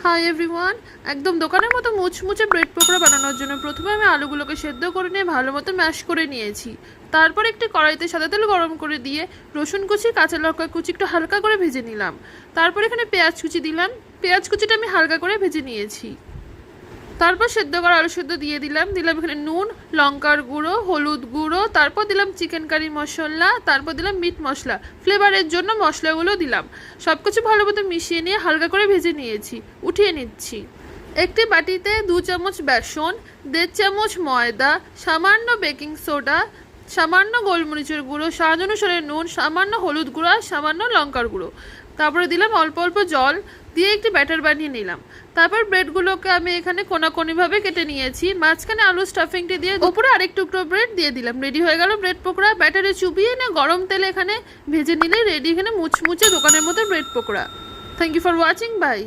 Hi everyone, একদম দোকানের মতো মুচমুচে ব্রেড পকোড়া বানানোর জন্য প্রথমে আমি আলুগুলোকে সেদ্ধ করে নিয়ে ভালো মতো ম্যাশ করে নিয়েছি। তারপর একটি কড়াইতে সাদা তেল গরম করে দিয়ে রসুন কুচি, কাঁচা লঙ্কা কুচি একটু হালকা করে ভেজে নিলাম। তারপর এখানে পেঁয়াজ কুচি দিলাম। পেঁয়াজ কুচিটা আমি হালকা করে ভেজে নিয়েছি। তারপর সেদ্ধ করা আলু সেদ্ধ দিয়ে দিলাম এখানে নুন, লঙ্কার গুঁড়ো, হলুদ গুঁড়ো, তারপর দিলাম চিকেন কারি মশলা, তারপর দিলাম মিট মশলা, ফ্লেভারের জন্য মশলাগুলো দিলাম। সব কিছু ভালো মতো মিশিয়ে নিয়ে হালকা করে ভেজে নিয়েছি। উঠিয়ে নিচ্ছি। একটি বাটিতে 2 চামচ বেসন, 1.5 চামচ ময়দা, সামান্য বেকিং সোডা, সামান্য গোলমরিচের গুঁড়ো, স্বাদ অনুসারে নুন, সামান্য হলুদ গুঁড়ো আর সামান্য লঙ্কার গুঁড়ো। তারপরে দিলাম অল্প অল্প জল দিয়ে একটি ব্যাটার বানিয়ে নিলাম। তারপর ব্রেডগুলোকে আমি এখানে কোনাকোনিভাবে কেটে নিয়েছি। মাঝখানে আলু স্টাফিংটি দিয়ে উপরে আরেক টুকরো ব্রেড দিয়ে দিলাম। রেডি হয়ে গেল ব্রেড পকোড়া। ব্যাটারে চুবিয়ে এনে গরম তেলে এখানে ভেজে নিলে রেডি এখানে মুচমুচে দোকানের মতো bread pakora. Thank you for watching. By.